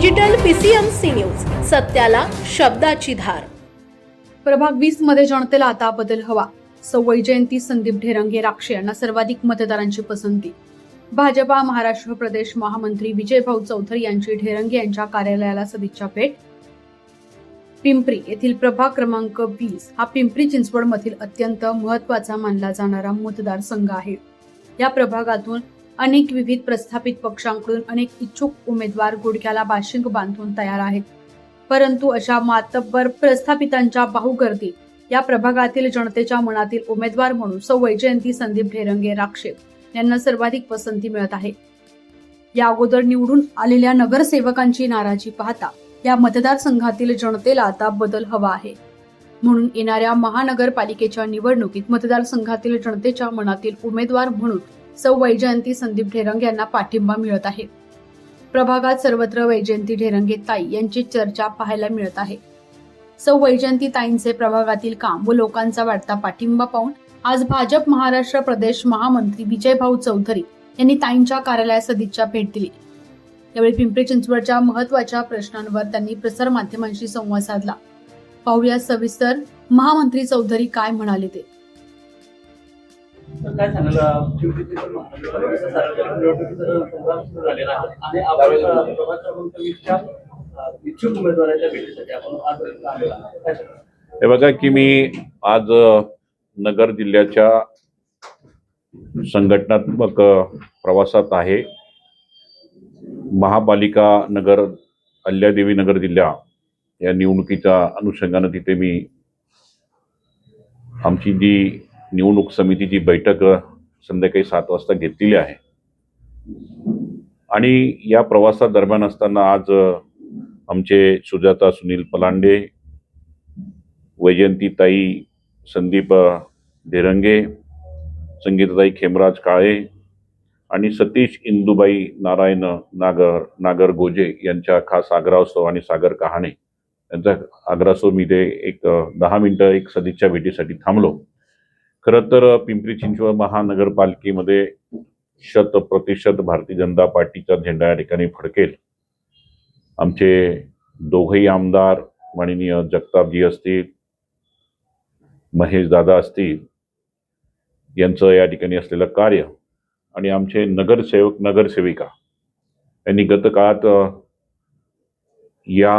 Digital PCMC news, सत्याला शब्दाची धार। प्रभाग 20 मध्ये जनतेला आता बदल हवा। सौ वैजयंती संदीप ढेरंगे राक्षे यांना सर्वाधिक मतदारांची पसंती। भाजपा महाराष्ट्र प्रदेश महामंत्री विजयभाऊ चौधरी यांची ढेरंगे यांच्या कार्यालयाला सदिच्छा भेट। पिंपरी येथील प्रभाग क्रमांक 20 हा पिंपरी चिंचवड मधील अत्यंत महत्त्वाचा मानला जाणारा मतदारसंघ आहे। या प्रभागातून अनेक विविध प्रस्थापित पक्षांकडून अनेक इच्छुक उमेदवार गुडघ्याला बाशिंग बांधून तयार आहेत, परंतु अशा मातब्बर प्रस्थापितांच्या बाहुगर्दीत या प्रभागातील जनतेच्या मनातील उमेदवार म्हणून सौ वैजयंती संदीप ढेरंगे राक्षे यांना सर्वाधिक पसंती मिळत आहे। या अगोदर निवडून आलेल्या नगरसेवकांची नाराजी पाहता या मतदारसंघातील जनतेला आता बदल हवा आहे, म्हणून येणाऱ्या महानगरपालिकेच्या निवडणुकीत मतदारसंघातील जनतेच्या मनातील उमेदवार म्हणून सौ वैजयंती संदीप ढेरंगे यांना पाठिंबा मिळत आहे। प्रभागात सर्वत्र वैजयंती ढेरंगे ताई यांची चर्चा पाहायला मिळत आहे। सौ वैजयंती ताईंचे प्रभागातील काम व लोकांचा वाढता पाठिंबा पाहून आज भाजप महाराष्ट्र प्रदेश महामंत्री विजयभाऊ चौधरी यांनी ताईंच्या कार्यालयात सदिच्छा भेट दिली। यावेळी पिंपरी चिंचवडच्या महत्त्वाच्या प्रश्नांवर त्यांनी प्रसार माध्यमांशी संवाद साधला। पाहूया सविस्तर महामंत्री चौधरी काय म्हणाले ते। काय सांगाल इच्छुक उमेदवाराच्या भेटीसाठी आपण आज हे बघा की मी आज नगर जिल्ह्याच्या संघटनात्मक प्रवासात आहे। महापालिका नगर अल्ल्यादेवी नगर जिल्हा या निवडणुकीच्या अनुषंगाने तिथे मी आमची जी निवडणूक समितीची बैठक संध्याकाळी 7 वाजता घेतलेली आहे। आणि या प्रवासादरम्यान असताना आज आमचे सुजाता सुनील पलांडे, वैजयंतीताई संदीप ढेरंगे, संगीताताई खेमराज काळे आणि सतीश इंदुबाई नारायण नागर गोजे यांच्या खास आग्रहास्तव आणि सागर कहाणे यांचा आग्रहास्तव मी ते एक 10 मिनिटं एक सदिच्छा भेटीसाठी थांबलो। खरं तर पिंपरी चिंचवड महानगरपालिकेमध्ये 100% भारतीय जनता पार्टीचा झेंडा या ठिकाणी फडकेल। आमचे दोघेही आमदार माननीय जगतापजी असतील, महेश दादा असतील, यांचं या ठिकाणी असलेलं कार्य आणि आमचे नगरसेवक नगरसेविका यांनी गत काळात या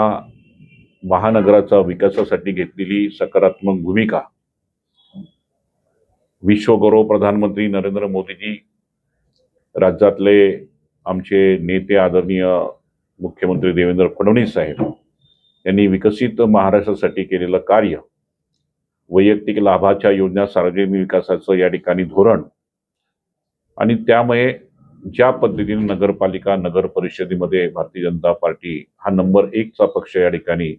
महानगराचा विकासासाठी घेतलेली सकारात्मक भूमिका विश्वगौरव प्रधानमंत्री नरेंद्र मोदीजी, राज्यातले आमचे नेते आदरणीय मुख्यमंत्री देवेंद्र फडणवीस साहेब यांनी विकसित महाराष्ट्रासाठी केलेलं कार्य, वैयक्तिक लाभाच्या योजना, सार्वजनिक विकासाचं या ठिकाणी धोरण आणि त्यामुळे ज्या पद्धतीने नगरपालिका नगर परिषदेमध्ये भारतीय जनता पार्टी हा नंबर 1 चा पक्ष या ठिकाणी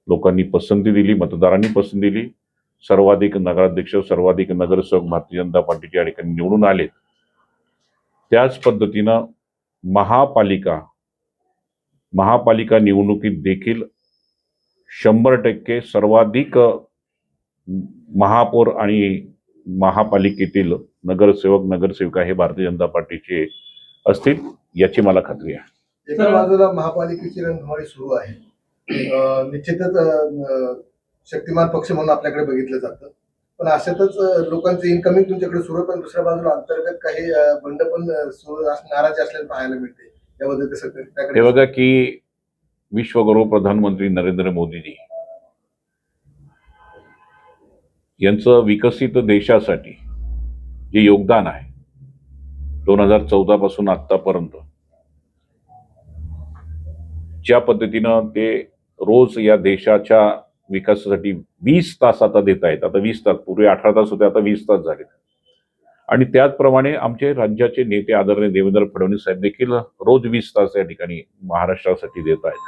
लोकांनी पसंती दिली, मतदारांनी पसंती दिली। सर्वाधिक नगराध्यक्ष, सर्वाधिक नगरसेवक भारतीय जनता पार्टीच्या या ठिकाणी निवडून आले। त्याच पद्धतीनं महापालिका निवडणुकीत देखील 100% सर्वाधिक महापौर आणि महापालिकेतील नगरसेवक नगरसेविका हे भारतीय जनता पार्टीचे असतील याची मला खात्री आहे। एका बाजूला महापालिकेची रणधुमाळी सुरू आहे, निश्चितच शक्तिमान पक्ष म्हणून आपल्याकडे बघितलं जातं, पण अशातच लोकांचं इन्कमिंग तुमच्याकडे सुरू आहे, पण दुसऱ्या बाजूला अंतर्गत काही बंड पण सुरू नाराजी असल्याचं पाहायला मिळते। याबद्दल कसं हे बघा की विश्वगुरु प्रधानमंत्री नरेंद्र मोदीजी यांचं विकसित देशासाठी जे योगदान आहे 2014 पासून आतापर्यंत, ज्या पद्धतीनं ते रोज या देशाच्या विकासासाठी 20 तास आता देत आहेत। आता 20 तास, पूर्वी 18 तास होते, आता 20 तास झाले। आणि त्याचप्रमाणे आमचे राज्याचे नेते आदरणीय देवेंद्र फडणवीस साहेब देखील रोज 20 तास या ठिकाणी महाराष्ट्रासाठी देत आहेत।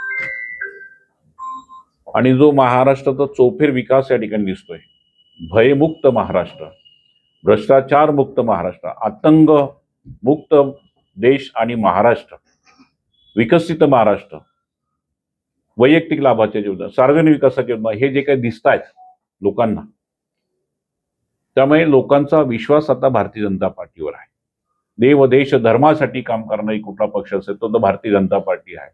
आणि जो महाराष्ट्राचा चौफेर विकास या ठिकाणी दिसतोय, भयमुक्त महाराष्ट्र, भ्रष्टाचार मुक्त महाराष्ट्र, आतंक मुक्त देश आणि महाराष्ट्र, विकसित महाराष्ट्र, वैयक्तिक लाभाच्या योजना, सार्वजनिक विकासाच्या योजना, हे जे काही दिसत आहेत लोकांना, त्यामुळे लोकांचा विश्वास आता भारतीय जनता पार्टीवर आहे। देव देश धर्मासाठी काम करणारी कुठला पक्ष असेल तो भारतीय जनता पार्टी आहे।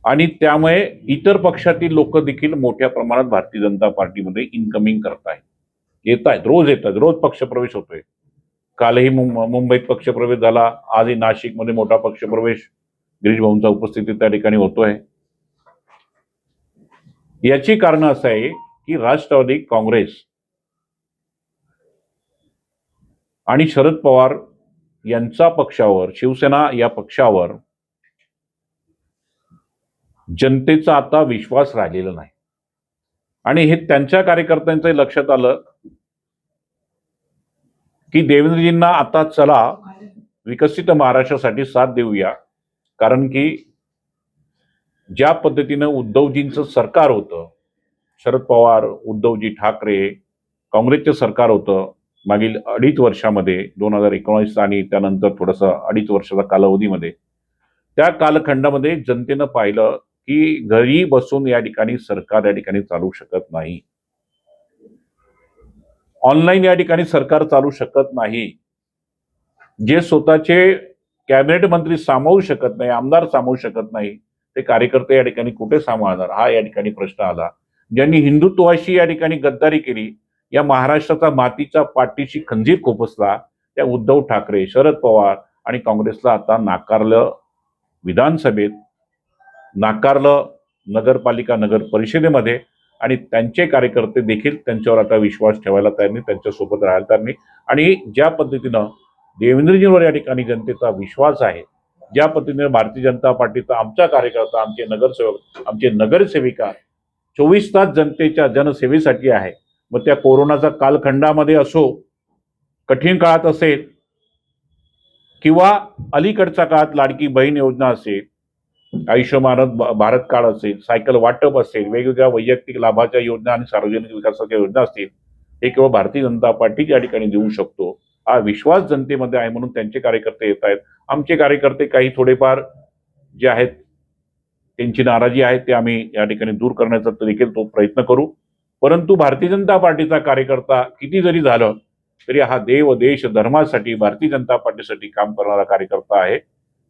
आणि त्यामुळे इतर पक्षातील लोक देखील मोठ्या प्रमाणात भारतीय जनता पार्टीमध्ये इनकमिंग करत आहेत, येत आहेत, रोज पक्षप्रवेश होतोय. कालही मुंबईत पक्षप्रवेश झाला, आजही नाशिकमध्ये मोठा पक्षप्रवेश गिरीश भाऊंच्या उपस्थितीत त्या ठिकाणी होतोय. याची कारण असं आहे की राष्ट्रवादी काँग्रेस आणि शरद पवार यांचा पक्षावर, शिवसेना या पक्षावर जनतेचा आता विश्वास राहिलेला नाही. आणि हे त्यांच्या कार्यकर्त्यांच्या लक्षात आलं की देवेंद्रजींना आता चला विकसित महाराष्ट्रासाठी साथ देऊया, कारण की ज्या पद्धतीनं उद्धवजींचं सरकार होतं, शरद पवार, उद्धवजी ठाकरे, काँग्रेसचं सरकार होतं मागील 2.5 वर्षामध्ये, 2019 आणि त्यानंतर थोडंसं 2.5 वर्षाचा कालावधीमध्ये, त्या कालखंडामध्ये जनतेनं पाहिलं की घरी बसून या ठिकाणी सरकार या ठिकाणी चालू शकत नाही, ऑनलाईन या ठिकाणी सरकार चालू शकत नाही. जे स्वतःचे कॅबिनेट मंत्री सामावू शकत नाही, आमदार सामावू शकत नाही, ते कार्यकर्ते या ठिकाणी कुठे सांभाळणार, हा या ठिकाणी प्रश्न आला. ज्यांनी हिंदुत्वाशी या ठिकाणी गद्दारी केली, या महाराष्ट्राचा मातीचा पाठीशी खंजीर खोपसला, त्या उद्धव ठाकरे, शरद पवार आणि काँग्रेसला आता नाकारलं विधानसभेत, नाकारलं नगरपालिका नगर परिषदेमध्ये, आणि त्यांचे कार्यकर्ते देखील त्यांच्यावर आता विश्वास ठेवायला तयार नाही, त्यांच्यासोबत राहायला तयार नाही. आणि ज्या पद्धतीनं देवेंद्रजींवर या ठिकाणी जनतेचा विश्वास आहे, ज्या पद्धतीने भारतीय जनता पार्टीचा आमचा कार्यकर्ता, आमचे नगरसेवक, आमचे नगरसेविका 24 तास जनतेच्या जनसेवेसाठी आहे, मग त्या कोरोनाचा कालखंडामध्ये असो, कठीण काळात असेल, किंवा अलीकडच्या काळात लाडकी बहीण योजना असेल, आयुष्यमान भारत कार्ड असेल, सायकल वाटप असेल, वेगवेगळ्या वैयक्तिक लाभाच्या योजना आणि सार्वजनिक विकासाच्या योजना असतील, हे केवळ भारतीय जनता पार्टी या ठिकाणी देऊ शकतो. हा विश्वास जनतेमध्ये आहे, म्हणून त्यांचे कार्यकर्ते येत आहेत. आमचे कार्यकर्ते काही थोडेफार जे आहेत त्यांची नाराजी आहे ते आम्ही या ठिकाणी दूर करण्याचा देखील तो प्रयत्न करू. परंतु भारतीय जनता पार्टीचा कार्यकर्ता किती जरी झालं तरी हा देव, देश, धर्मासाठी, भारतीय जनता पार्टीसाठी काम करणारा कार्यकर्ता आहे.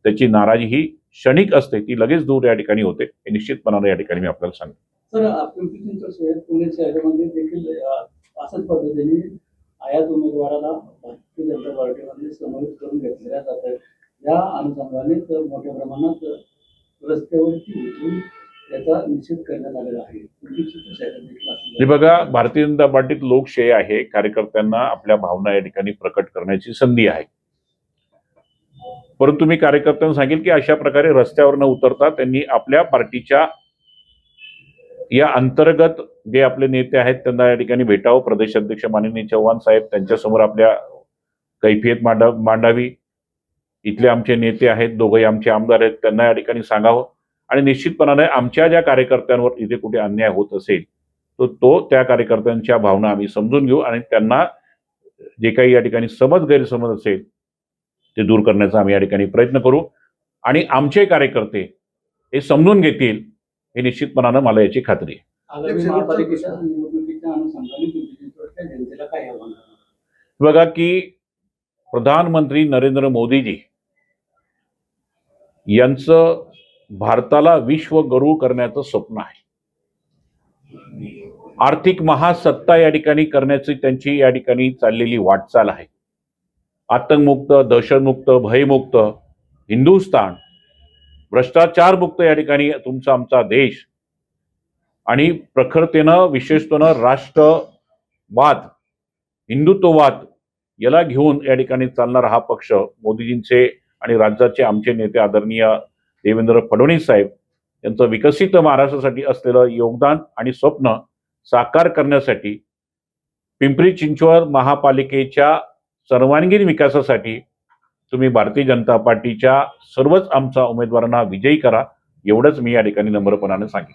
त्याची नाराजी ही क्षणिक असते, ती लगेच दूर या ठिकाणी होते, हे निश्चितपणाने या ठिकाणी मी आपल्याला सांगतो. सर, पिंपरी चिंचवड पुणे शहरामध्ये देखील अशाच पद्धतीने आयात उमेदवाराला भारतीय जनता पार्टीमध्ये समाविष्ट करून घेतलेल्या जात आहे. या अनुषंगाने मोठ्या प्रमाणात रस्त्यावरती उतरून त्याचा निषेध करण्यात आलेला आहे. हे बघा, भारतीय जनता पार्टीत लोकशाही आहे, कार्यकर्त्यांना आपल्या भावना या ठिकाणी प्रकट करण्याची संधी आहे. परंतु मी कार्यकर्त्यांना सांगेल की अशा प्रकारे रस्त्यावर न उतरता त्यांनी आपल्या पार्टीच्या या अंतर्गत जे आपले नेते आहेत त्यांना या ठिकाणी भेटावं. प्रदेश अध्यक्ष माननीय चव्हाण साहेब त्यांच्यासमोर आपल्या कैफियत मांडावी. इथले आमचे नेते आहेत, दोघंही आमचे आमदार आहेत, त्यांना या ठिकाणी सांगावं. आणि निश्चितपणाने आमच्या ज्या कार्यकर्त्यांवर इथे कुठे अन्याय होत असेल तर तो त्या कार्यकर्त्यांच्या भावना आम्ही समजून घेऊ आणि त्यांना जे काही या ठिकाणी गैरसमज असेल ते दूर करण्याचा आम्ही या ठिकाणी प्रयत्न करू. आणि आमचे कार्यकर्ते हे समजून घेतील हे निश्चितपणानं मला याची खात्री आहे. आगामी महापालिकेच्या निवडणुकीच्या अनुषंगाने जनतेला काय आव्हान? बघा की प्रधानमंत्री नरेंद्र मोदीजी यांचं भारताला विश्वगुरू करण्याचं स्वप्न आहे. आर्थिक महासत्ता या ठिकाणी करण्याची त्यांची या ठिकाणी चाललेली वाटचाल आहे. आतंकमुक्त, दहशतमुक्त, भयमुक्त हिंदुस्थान, भ्रष्टाचारमुक्त या ठिकाणी तुमचा आमचा देश, आणि प्रखरतेनं विशेषतः राष्ट्रवाद, हिंदुत्ववाद याला घेऊन या ठिकाणी चालणारा हा पक्ष, मोदीजींचे आणि राज्याचे आमचे नेते आदरणीय देवेंद्र फडणवीस साहेब यांचं विकसित महाराष्ट्रासाठी असलेलं योगदान आणि स्वप्न साकार करण्यासाठी पिंपरी चिंचवड महापालिकेच्या सर्वांगीण विकासासाठी तुम्ही भारतीय जनता पार्टीच्या सर्वच आमच्या उमेदवारांना विजयी करा, एवढंच मी या ठिकाणी नम्रपणाने सांगेन.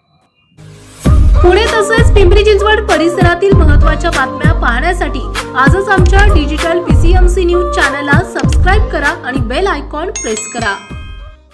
पुणे तसेच पिंपरी चिंचवड परिसरातील महत्त्वाच्या बातम्या पाहण्यासाठी आजच आमच्या डिजिटल PCMC न्यूज चॅनलला सबस्क्राईब करा आणि बेल आयकॉन प्रेस करा.